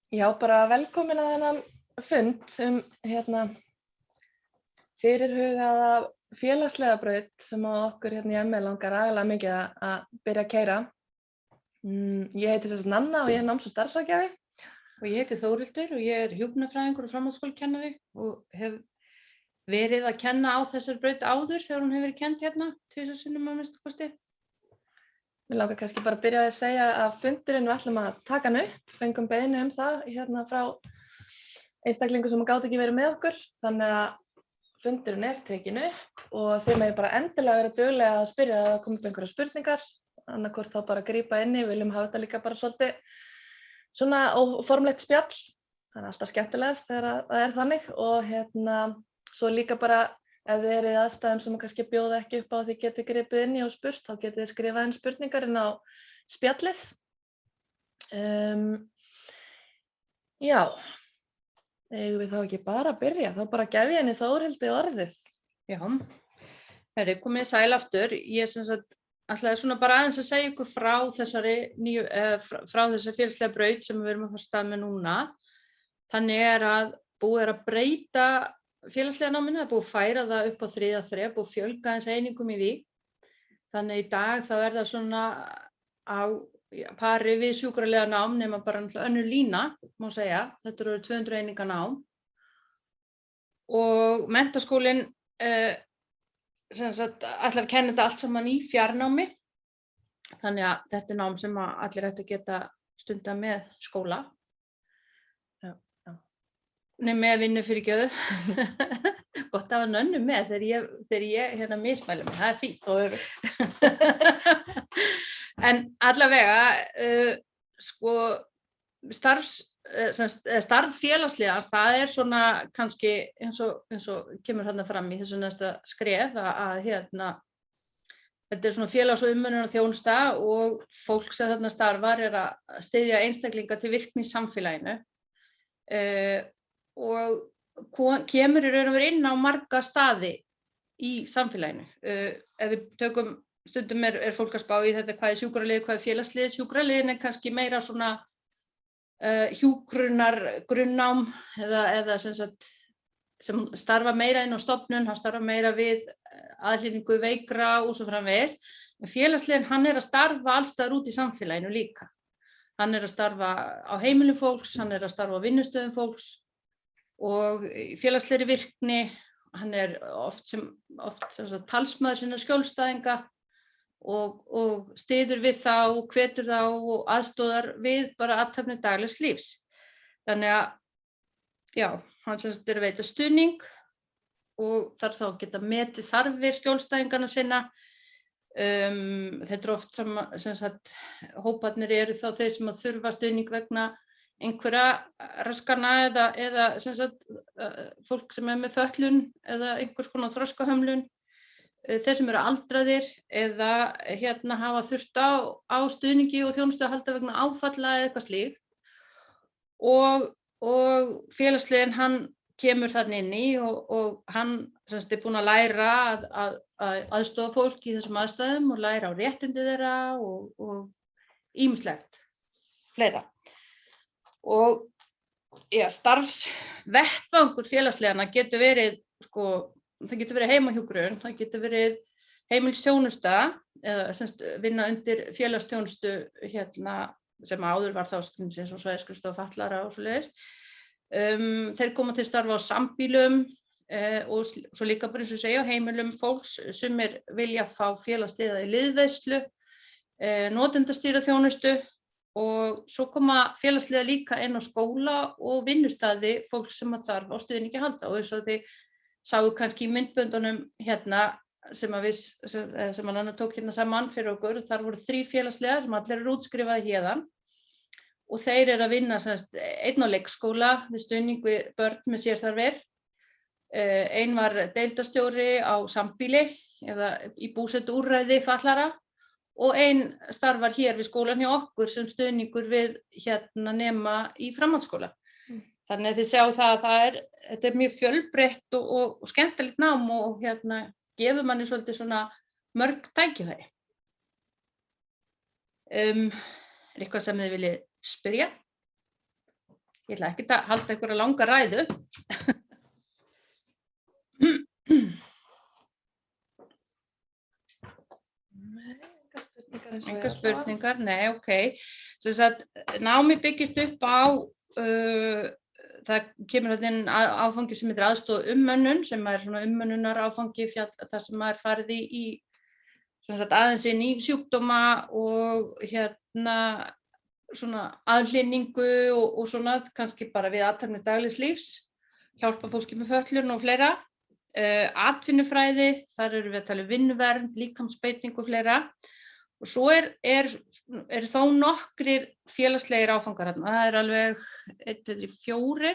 Já, bara velkomin að þennan fund fyrirhugaða félagslega braut sem okkur í ME langar agalega mikið að byrja að keyra. Ég heiti sem sagt Nanna og ég náms- og starfsráðgjafi. Og ég heiti Þórhildur og ég hjúkrunarfræðingur og framhaldsskólakennari og hef verið að kenna á þessari braut áður þegar hún hefur verið kennd hérna 2 sinnum að minnsta kosti. Mér langar kannski bara að byrja að segja að fundurinn við ætlum að taka hann upp, fengum beiðni það frá einstaklingum sem gátu ekki verið með okkur, þannig að fundurinn tekin upp og þið megið bara endilega vera duglega að spyrja að það komi upp einhverjar spurningar, annarkvort þá bara grípa inn í, við viljum hafa þetta líka bara svolítið svona óformlegt spjall, það alltaf skemmtilegast þegar það þannig og svo líka bara ef þið eru í aðstæðum sem kannski bjóða ekki upp á því getið gripið inn í og spurt, þá getið þið skrifað inn spurningar inn á spjallið. Já, eigum við þá ekki bara að byrja, þá bara gef ég henni Þórhildi orðið. Já, komið sæl aftur. Ég ætlaði svona bara aðeins að segja ykkur frá þessari félagslega braut sem við erum að fara af stað með núna. Þannig að búið að breyta félagslega náminu, það er búið að færa það upp á 3. þrep og fjölga eins einingum í því. Þannig í dag þá það svona á pari við sjúkralega nám nema bara önnur lína, má segja. Þetta eru 200 eininga nám. Og menntaskólinn ætlar að kenna þetta allt saman í fjarnámi. Þannig að þetta er nám sem allir ættu að geta stundað með skóla. Nei, með vinnu fyrirgjöðu. Gott að hafa nönnu með þegar ég mismæli mig, það er fínt. En allavega, starf félagslegans, það er svona kannski eins og kemur þarna fram í þessu næsta skref að þetta er svona félags- og umönnunarþjónusta og fólk sem þarna starfar er að styðja einstaklinga til virkni í samfélaginu. Og kemur í raun og veru inn á marga staði í samfélaginu. Ef við tökum, stundum er fólk að spá í þetta hvað er sjúkralið, hvað er félagslið. Sjúkraliðin er kannski meira svona hjúkrunar grunnnám eða sem starfa meira inn á stofnun, hann starfa meira við aðhlynningu veikra og svo framvegis. En félagsliðin, hann er að starfa alls staðar út í samfélaginu líka. Hann er að starfa á heimilum fólks, hann er að starfa á vinnustöðum fólks og félagslegri virkni, hann er oft talsmaður sinna skjólstæðinga og styður við þá, hvetur þá og aðstoðar við bara athafnir daglegs lífs. Þannig að, já, hann er að veita stuðning og þarf þá að geta metið þarfir skjólstæðinganna sinna. Þetta er oft hóparnir eru þá þeir sem að þurfa stuðning vegna einhverja raskana eða fólk sem er með fötlun eða einhvers konar þroskahömlun, þeir sem eru aldraðir eða hafa þurft á stuðningi og þjónustu að halda vegna áfalla eða eitthvað slíkt. Og félagsleginn, hann kemur þarna inn í og hann er búinn að læra að aðstoða fólk í þessum aðstæðum og læra á réttindi þeirra og ýmislegt fleira. Og starfsvettvangur félagslegana getur verið, það getur verið heimahjúkrun, það getur verið heimilisþjónusta eða vinna undir félagsþjónustu sem áður var þá eins og svæðisskrifstofa fatlaðra og svoleiðis. Þeir koma til starfa á sambýlum og svo líka bara eins og segja á heimilum fólks, sumir vilja fá félagsliða í liðveislu, notendastýrða þjónustu. Og svo koma félagsliða líka inn á skóla og vinnustaði fólk sem að þarf á stuðningi að halda. Og eins og þið sáu kannski í myndböndunum sem Nanna tók saman fyrir okkur, þar voru 3 félagsliðar sem allir eru útskrifaði héðan. Og þeir eru að vinna einn á leikskóla við stuðning við börn með sérþarfir. Einn var deildarstjóri á sambýli eða í búsetuúrræði fatlaðra. Og einn starfar hér við skólan hjá okkur sem stuðningur við nema í framhaldsskóla. Þannig að þið sjá það að þetta er mjög fjölbreytt og skemmtilegt nám og gefur manni svolítið svona mörg tækifæri. Eitthvað sem þið viljið spyrja? Ég ætla ekki að halda einhverja langa ræðu. Engar spurningar, nei, ok. Þess að námi byggist upp á, það kemur hérna inn áfangi sem heitir aðstoð ummönnun, sem svona ummönnunar áfangi þar sem maður farið í aðeins inn í sjúkdóma og svona aðhlynningu og svona kannski bara við athafnir daglegs lífs, hjálpa fólki með fötlun og fleira. Atvinnufræði, þar erum við að tala um vinnuvernd, líkamsbeiting og fleira. Og svo er þó nokkrir félagslegir áfangar þarna. Það alveg 1, 2, 3, 4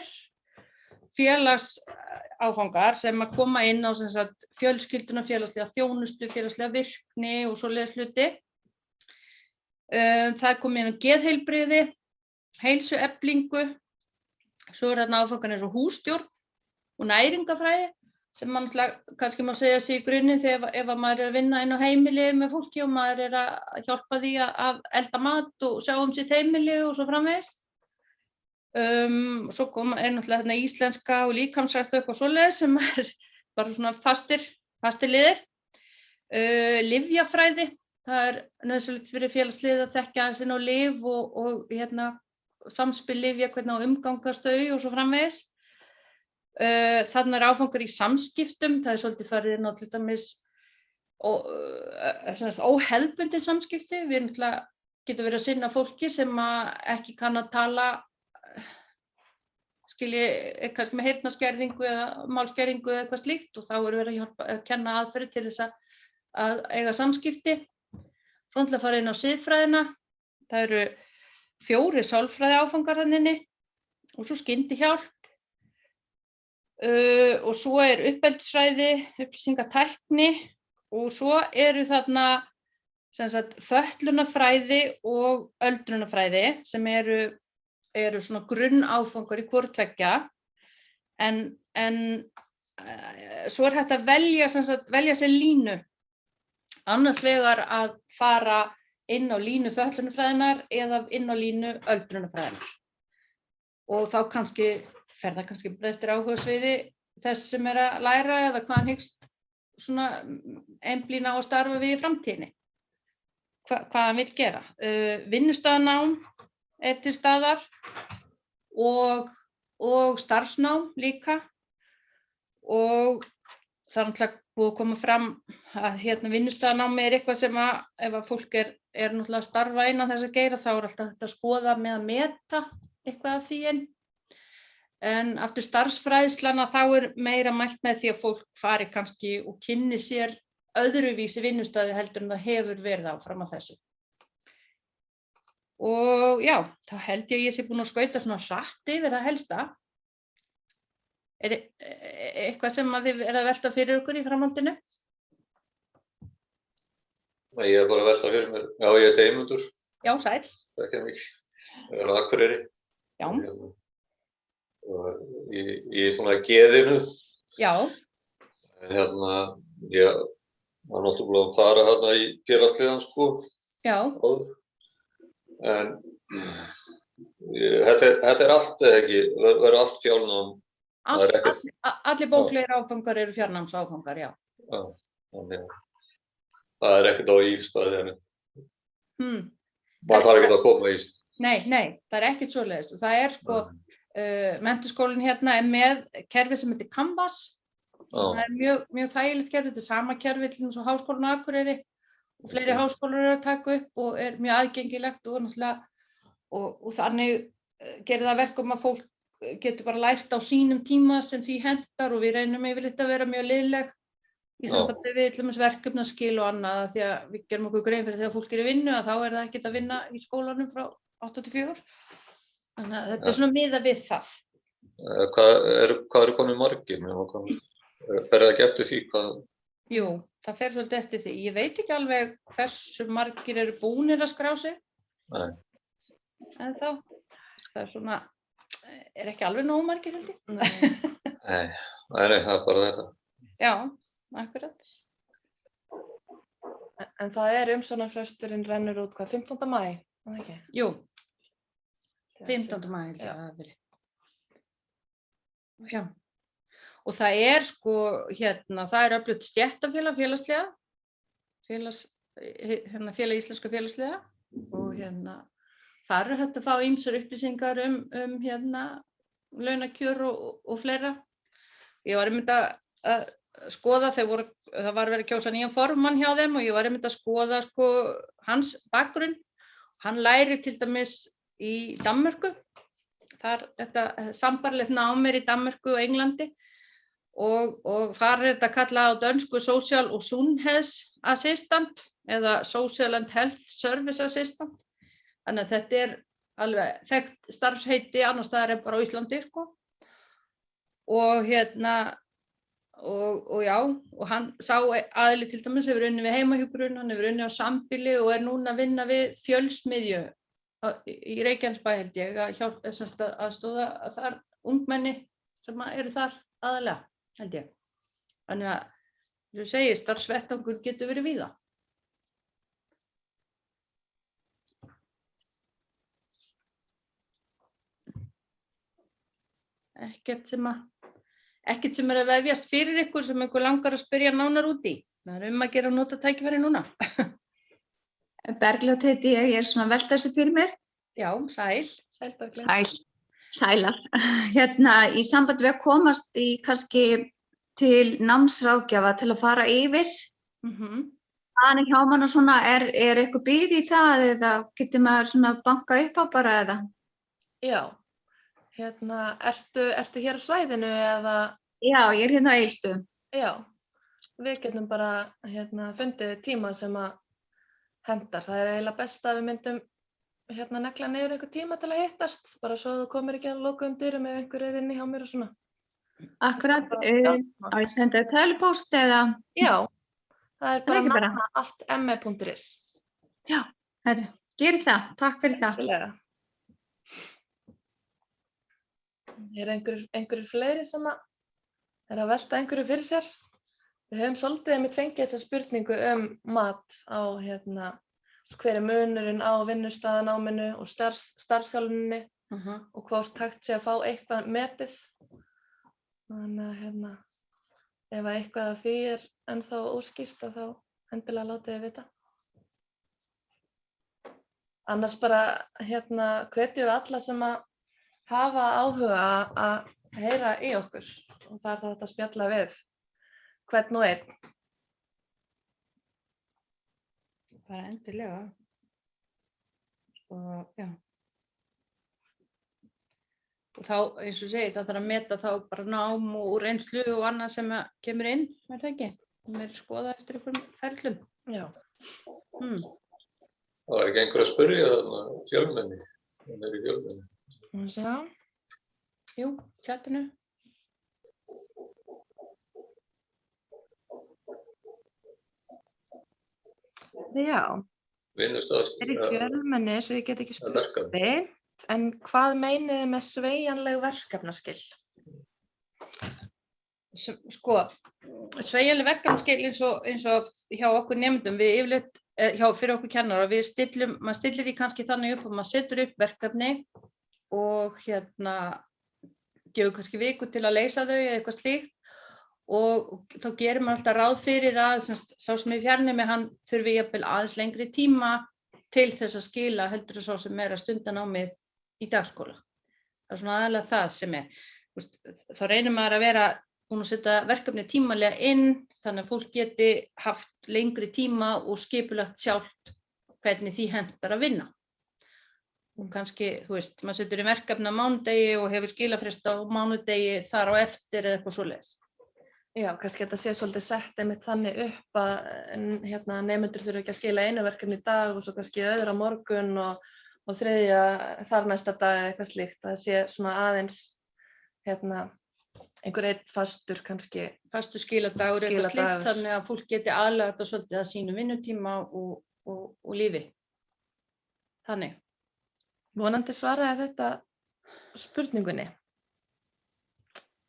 félagsáfangar sem að koma inn á sem sagt, fjölskylduna, félagslega þjónustu, félagslega virkni og svoleiðis hluti. Það kom inn á geðheilbrigði, heilsueflingu, svo þarna áfangar eins og hússtjórn og næringafræði, sem mann kannski má segja sig í grunninn þegar ef maður að vinna inn á heimili með fólki og maður að hjálpa því að elda mat og sjá sitt heimili og svo framvegis. Svo náttúrulega hérna íslenska og líkamsrækt og eitthvað svoleiðis sem bara svona fastir liðir. Lyfjafræði, það nauðsynlegt fyrir félagsliðið að þekkja aðeins inn á lyf og samspil lyfja, hvernig á umgangast þau og svo framvegis. Þarna áfangar í samskiptum, það svolítið farið inn á til dæmis óhefðbundin samskipti. Við getum verið að sinna fólki sem ekki kann að tala, kannski með heyrnarskerðingu eða málskerðingu eða eitthvað slíkt og þá verið að kenna aðferðir til þess að eiga samskipti. Svo náttúrulega farið inn á siðfræðina, það eru 4 sálfræði áfangar þarna inni og svo skyndihjálp. Og svo uppeldisfræði, upplýsingatækni og svo eru þarna sem sagt fötlunarfræði og öldrunarfræði sem eru svona grunnáfangar í hvoru tveggja en svo hægt að velja sér línu, annars vegar að fara inn á línu fötlunarfræðinar eða inn á línu öldrunarfræðinar og þá fer það kannski bara eftir áhugasviði þess sem að læra eða hvað hann hyggst svona einblína á að starfa við í framtíðinni, hvað hann vill gera. Vinnustaðanám til staðar og starfsnám líka og það náttúrulega búið að koma fram að vinnustaðanámi eitthvað sem ef að fólk náttúrulega að starfa innan þess að geira þá alltaf þetta að skoða með að meta eitthvað af því en aftur starfsfræðslana þá meira mælt með því að fólk fari kannski og kynni sér öðruvísi vinnustaði heldur en það hefur verið áfram á þessu. Og já, þá held ég sé búin að skauta svona hratt yfir það helsta. Eitthvað sem þið að velta fyrir ykkur í framhaldinu? Nei, ég bara að velta fyrir mér. Já, ég heiti Eymundur. Já, sæll. Það ekki mikið. Ég á Akureyri. Já. Í svona geðinu. Já. Ég var náttúrulega að fara hérna í félagsliðan sko. Já. En þetta allt eða ekki, verður allt fjárnám. Allir bóklegir áfangar eru fjarnámsáfangar, já. Já, þannig að það ekkert á Ílstaði henni. Maður þarf ekkert að koma í Ílstaði. Nei, það ekkert svoleiðis. Það sko, menntaskólinn hérna með kerfi sem heitir Canvas. Það mjög þægilegt kerfi, þetta sama kerfi til eins og Háskólinn á Akureyri og fleiri háskólar eru að taka upp og mjög aðgengilegt og náttúrulega og þannig gerir það verkum að fólk getur bara lært á sínum tíma sem því hentar og við reynum yfirleitt að vera mjög liðleg í sambandi við verkefnaskil og annað því að við gerum okkur grein fyrir þegar fólk í vinnu að þá það ekkert að vinna í skólanum frá 8-4. Þannig að þetta svona miðað við það. Hvað eru komið margir? Fer það ekki eftir því hvað? Jú, það fer svolítið eftir því. Ég veit ekki alveg hversu margir eru búnir að skrá sig. Nei. En þá, það svona, ekki alveg nógu margir held ég. Nei, það bara þetta. Já, akkurat. En það umsóknarfresturinn rennur út hvað, 15. maí, ekki? Jú, 15. maí held ég að það hafi verið. Já. Og það sko, það öflugt stéttarfélag félagslega, félag íslenska félagslega og þar hægt að fá ýmsar upplýsingar launakjör og fleira. Ég var einmitt að skoða, það var verið að kjósa nýjan formann hjá þeim og ég var einmitt að skoða sko hans bakgrunn. Hann lærir til dæmis í Danmörku, þar sambærilegt nám í Danmörku og Englandi og þar þetta kallað á dönsku Social og Sundhedsassistant eða Social and Health Service Assistant. Þannig að þetta alveg þekkt starfsheiti annars staðar en bara á Íslandi sko. Og og hann sá aðili til dæmis hefur unnið við heimahjúkrun, hann hefur unnið á sambýli og núna að vinna við fjölsmiðju í Reykjanesbæ held ég að aðstoða þar ungmenni sem eru þar aðalega held ég. Þannig að þú segir starfsvettvangur getur verið víða. Ekkert sem að vefjast fyrir ykkur sem ykkur langar að spyrja nánar út í. Það að gera að nota tækifæri núna. Bergljót heiti ég svona að velta þessu fyrir mér. Já, sæl. Sælar. Í sambandi við að komast í kannski til námsráðgjafa til að fara yfir. Þannig hjá mann og svona, er eitthvað bið í það eða getur maður svona banka upp á bara eða? Já. Ertu hér á svæðinu eða? Já, ég er á Egilsstöðum. Já, við getum bara fundið tíma sem að hendar. Það er eiginlega best að við myndum negla niður einhver tíma til að hittast, bara svo þú komir ekki að lokuðum dyrum ef einhver er inni hjá mér og svona. Akkurat, á ég senda tölupóst eða? Já, það er bara nanna@me.is. Já, gerir það, takk fyrir það. Er einhverjir fleiri sem að velta einhverju fyrir sér? Við höfum svolítið fengið þessa spurningu mat á hver er munurinn á vinnustaðanáminu og starfsþjálfuninni og hvort hægt sé að fá eitthvað metið. Þannig að ef eitthvað af því er ennþá óskýrt þá endilega látið þið vita. Annars bara hvetjum við alla sem að hafa áhuga að heyra í okkur og það þetta að spjalla við hvern og einn. Bara endilega. Og já. Og þá, eins og segið, það þarf að meta þá bara nám og reynslu og annað sem kemur inn, er það ekki? Það er skoða eftir einhverjum ferlum. Já. Það var ekki einhver að spyrja fjölmenni. Það er í fjölmenni. Sjá. Jú, chatinu. Já. Vinnustað. Það er í fjölmenni svo ég get ekki spurt beint, en hvað meinið þið með sveigjanleg verkefnaskil? Sko, sveigjanleg verkefnaskil eins og hjá okkur nemendum, við yfirleitt fyrir okkur kennara, maður stillir því kannski þannig upp og maður setur upp verkefni og gefur kannski viku til að leysa þau eða eitthvað slíkt og þá gerir maður alltaf ráð fyrir að sá sem er fjarnemi hann þurfi jafnvel aðeins lengri tíma til þess að skila heldur sá sem er að stunda námið í dagskóla. Það er svona aðalega það sem er. Þá reynir maður að vera búin að setja verkefni tímalega inn þannig að fólk geti haft lengri tíma og skipulagt sjálft hvernig því hentar að vinna. Og kannski, maður setur í verkefni á mánudegi og hefur skilafrest á mánudegi þar á eftir eða eitthvað svoleiðis. Já, kannski þetta sé svolítið sett einmitt þannig upp að nemendur þurfa ekki að skila einu verkefni í dag og svo kannski öðru á morgun og þriðja þar næsta dag eða eitthvað slíkt. Það sé svona aðeins einhver einn fastur kannski. Fastur skiladagur eitthvað slíkt þannig að fólk geti aðlaga þetta svolítið að sínu vinnutíma og lífi. Þannig. Vonandi svaraði þetta spurningunni.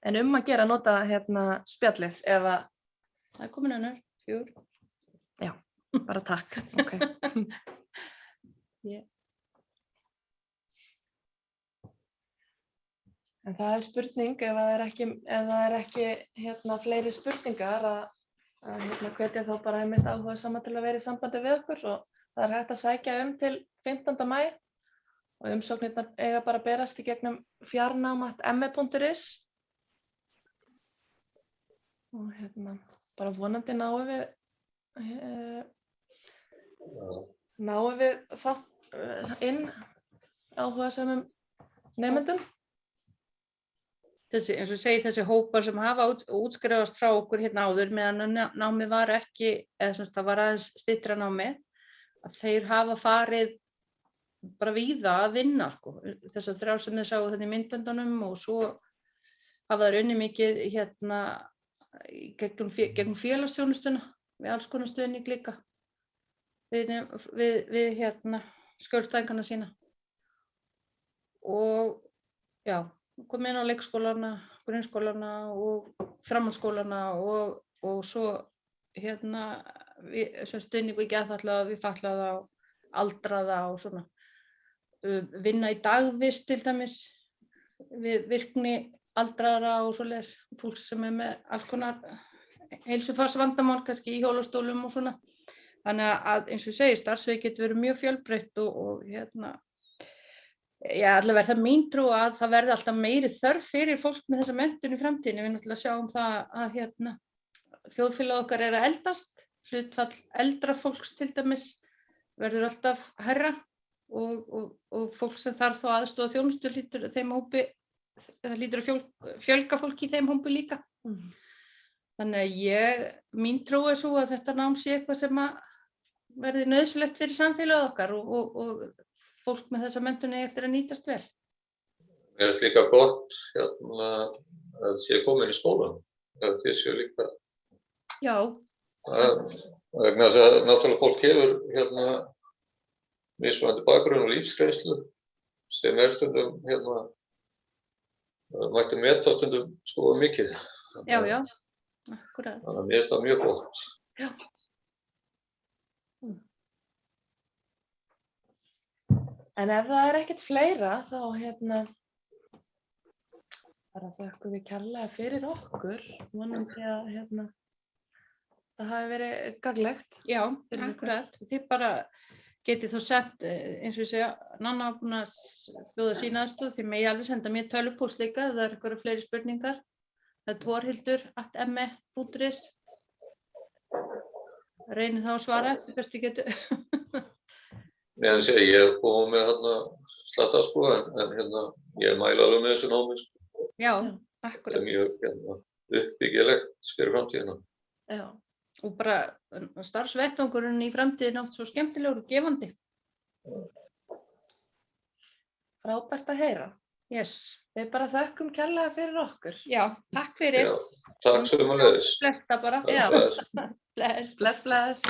En að gera nota spjallið ef að... Það er komin önnur, 4. Já, bara takk. Okay. Yeah. En það spurning ef það er ekki fleiri spurningar að hvetja þá bara einmitt áhugasama til að vera í sambandi við okkur og það er hægt að sækja til 15. maí og umsóknirnar eiga bara að berast í gegnum fjarnám@me.is og bara vonandi náum við þátt inn áhugasamum nemendum. Eins og segi þessi hópar sem hafa útskrifast frá okkur hérna áður meðan námið var ekki, eða semst það var aðeins styttra námið, að þeir hafa farið bara víða að vinna sko. Þessar 3 sem þeir sáu þetta í myndböndunum og svo hafa þeir unnið mikið gegnum félagsþjónustuna við alls konar stuðning líka við skjólstæðingana sína. Og já, kom inn á leikskólana, grunnskólana og framhaldsskólana og svo stuðning við geðfatlaða, við fatlaða og aldraða og svona. Vinna í dagvist til dæmis, við virkni aldraðra og svoleiðis, fólk sem með alls konar heilsufarsvandamál, kannski í hjólastólum og svona. Þannig að eins og ég segi, starfsvið getur verið mjög fjölbreytt og allavega það mín trú að það verði alltaf meiri þörf fyrir fólk með þessa menntun í framtíðinni. Við náttúrulega sjáum það að þjóðfélag okkar er að eldast, hlutfall eldra fólks til dæmis verður alltaf hærra og fólk sem þarf þá aðstoð þjónustu hlýtur að fjölga fólki í þeim hópi líka. Þannig að mín trú er svo að þetta nám sé eitthvað sem að verði nauðsynlegt fyrir samfélagið okkar og fólk með þessa menntun eftir að nýtast vel. Mér finnst líka gott að sé komin í skólan. Það sé líka. Já. Vegna þess að náttúrulega fólk hefur mismunandi bakgrunn og lífsreynslu sem stundum mætti meta stundum sko mikið. Já, akkurat. Þannig að mér finnst það mjög gott. Já. En ef það er ekkert fleira þá bara þökkum við kærlega fyrir okkur, vonandi að það hafi verið gagnlegt. Já, akkurat. Þið bara getið þú sent, eins og ég segja, Nanna var búin að bjóða sína aðstoð, þið megi alveg senda mér tölvupóst líka, það er eitthvað fleiri spurningar. Það er torhildur@me.is. Reynið þá að svara, best ég getur. Nei, ég hef komið með slatta sko, en ég mæla alveg með þessu námi. Já, akkurat. Það er mjög uppbyggilegt fyrir framtíðina. Já. Og bara starfsvettvangurinn í framtíðin átt svo skemmtilegur og gefandi. Frábært að heyra. Yes. Við bara þökkum kærlega fyrir okkur. Já, takk fyrir. Já, takk sömuleiðis. Blessa bara. Já. Bless.